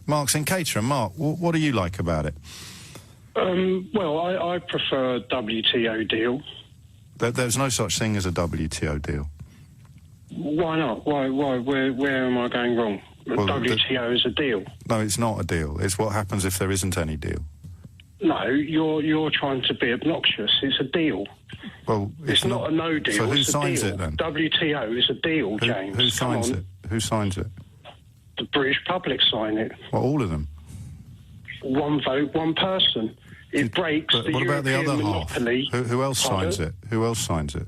Mark's in Caterham. Mark, what do you like about it? Well, I prefer a WTO deal. There's no such thing as a WTO deal. Why not? Why? Where am I going wrong? Well, WTO is a deal. No, it's not a deal. It's what happens if there isn't any deal. No, you're trying to be obnoxious. It's a deal. Well, it's not a no deal. So who it's signs a deal. it then? WTO is a deal, James. Who signs it? Who signs it? The British public sign it. Well, all of them. One vote, one person. It breaks the what about the European other half? monopoly. Who else signs it? Who else signs it?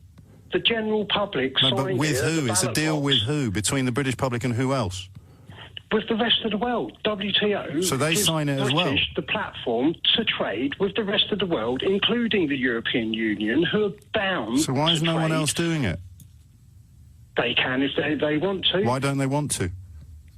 The general public No, signed but with it who? It's a deal with who? Between the British public and who else? With the rest of the world. WTO. So they sign it as well? British the platform to trade with the rest of the world, including the European Union, who are bound. So why is no one else doing it? They can if they want to. Why don't they want to?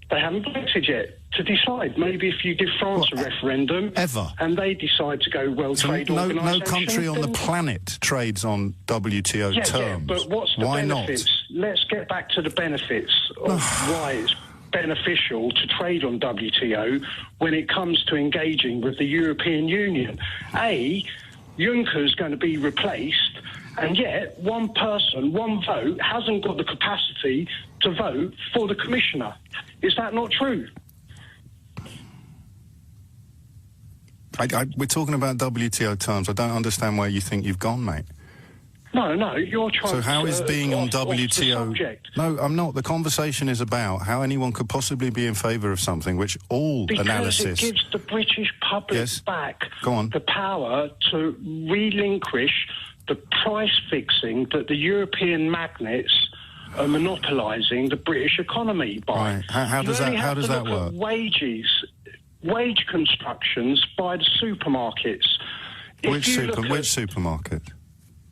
They haven't voted yet to decide. Maybe if you give France a referendum and they decide to go World Trade Organization. No country on the planet trades on WTO terms. Yeah, but what's the benefits? Let's get back to the benefits of why it's beneficial to trade on WTO when it comes to engaging with the European Union. Juncker's going to be replaced, and yet one person, one vote, hasn't got the capacity to vote for the commissioner. Is that not true? We're talking about WTO terms. I don't understand where you think you've gone, mate. No, you're trying to... So how is being on WTO... No, I'm not. The conversation is about how anyone could possibly be in favour of something which all analysis... Because it gives the British public back the power to relinquish the price fixing that the European magnates are monopolising the British economy by. Right. How does that work? Wage constructions by the supermarkets. Which supermarket?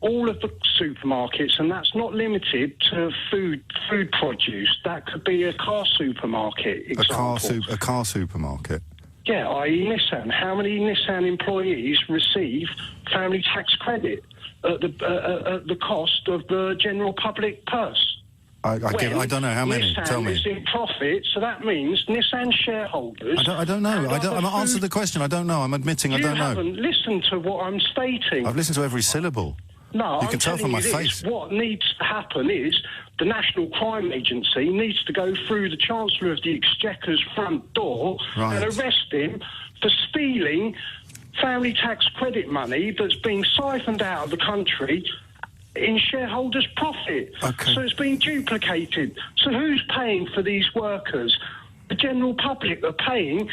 All of the supermarkets, and that's not limited to food produce. That could be a car supermarket example. A car supermarket? Yeah, i.e. Nissan. How many Nissan employees receive family tax credit at the cost of the general public purse? I don't know how many. Nissan Tell me. is in profit, so that means Nissan shareholders... I don't know. I'm answering the question. I don't know. I'm admitting I don't know. You haven't listened to what I'm stating. I've listened to every syllable. No, you can tell from my face. What needs to happen is the National Crime Agency needs to go through the Chancellor of the Exchequer's front door and arrest him for stealing family tax credit money that's being siphoned out of the country in shareholders' profit. Okay. So it's being duplicated. So who's paying for these workers? The general public are paying.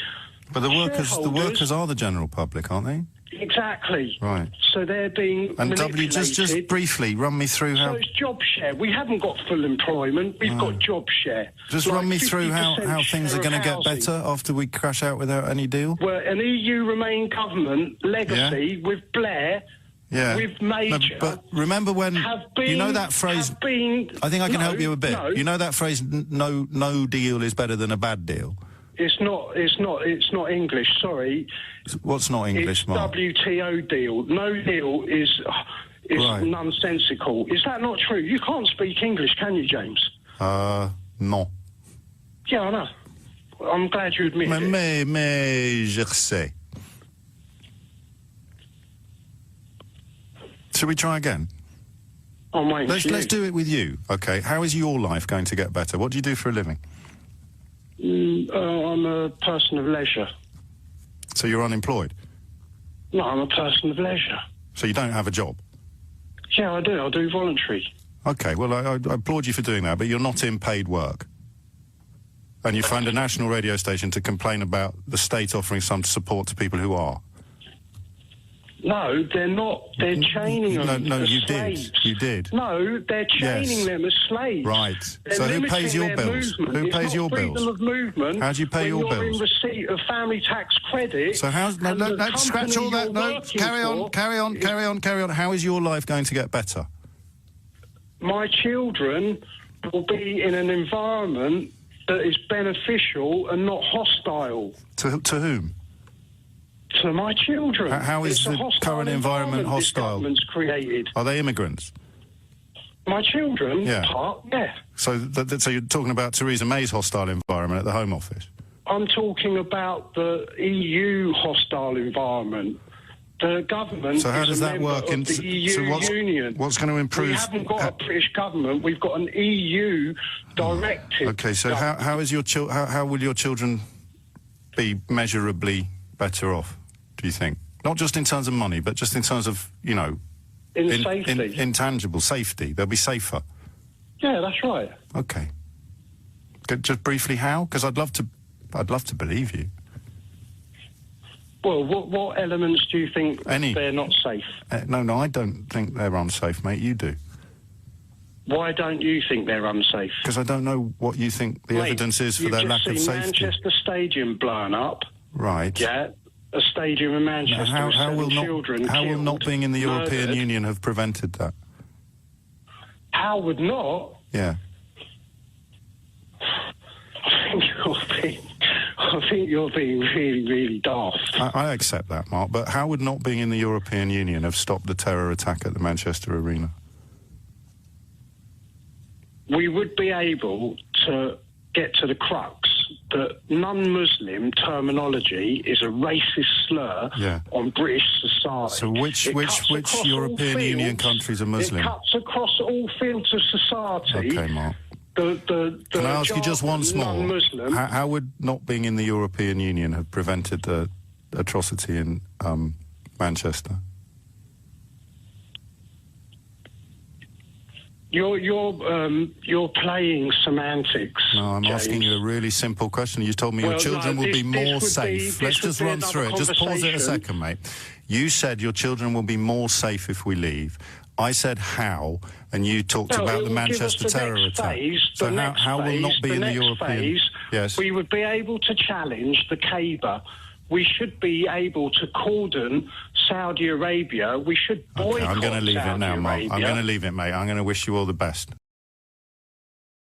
But the workers are the general public, aren't they? Exactly. Right. So they're being manipulated. Just briefly run me through how... So it's job share. We haven't got full employment. We've got job share. Just run me through how things are going to get better after we crash out without any deal. Well, an EU Remain government legacy with Blair... Yeah. With Major... No, but remember when... you know that phrase... I think I can help you a bit. No. You know that phrase, no deal is better than a bad deal? It's not English, sorry. What's not English, Mark? WTO deal. No deal is nonsensical. Is that not true? You can't speak English, can you, James? No. Yeah, I know. I'm glad you admit it. Mais je sais. Shall we try again? I'm waiting for you. Let's do it with you, okay? How is your life going to get better? What do you do for a living? I'm a person of leisure. So you're unemployed? No, I'm a person of leisure. So you don't have a job? Yeah, I do. I do voluntary. Okay, well, I applaud you for doing that, but you're not in paid work. And you found a national radio station to complain about the state offering some support to people who are. No, they're not. They're chaining them No, as you slaves. did. You did. No, they're chaining them as slaves. Right. They're so who pays your bills? Movement. Who pays your bills? Freedom of movement. How do you pay your bills? When you're in receipt of family tax credit. So how's... No, scratch all that. No, carry on. How is your life going to get better? My children will be in an environment that is beneficial and not hostile. To whom? To my children. How is the current environment hostile? This government's created. Are they immigrants? My children? Yeah. Yeah. So you're talking about Theresa May's hostile environment at the Home Office? I'm talking about the EU hostile environment. The government so how does that work in the EU Union. What's going to improve? We haven't got a British government. We've got an EU directive. Okay, so how will your children be measurably better off, do you think? Not just in terms of money, but just in terms of, in safety. Intangible safety. They'll be safer. Yeah, that's right. Okay. Just briefly, how? Because I'd love to believe you. Well, what elements do you think they're not safe? No, I don't think they're unsafe, mate. You do. Why don't you think they're unsafe? Because I don't know what you think the evidence is for their lack of safety. Manchester Stadium blown up. Right. Yeah, a stadium in Manchester. Now, how will not being in the European Union have prevented that? How would not? Yeah. I think you're being really, really daft. I accept that, Mark, but how would not being in the European Union have stopped the terror attack at the Manchester Arena? We would be able to get to the crux that non-Muslim terminology is a racist slur on British society. So which European Union countries are Muslim? It cuts across all fields of society. Okay, Mark. Can I ask you just once more? How would not being in the European Union have prevented the atrocity in Manchester? You're playing semantics. No, I'm asking you a really simple question. You told me your children will be more safe. Let's just run through it. Just pause it a second, mate. You said your children will be more safe if we leave. I said how, and you talked about the Manchester terror attack. So how will not be in the European? Yes. We would be able to challenge the Kaaba. We should be able to cordon Saudi Arabia. We should boycott I'm going to leave Saudi it now, Mark. Arabia. I'm going to leave it, mate. I'm going to wish you all the best.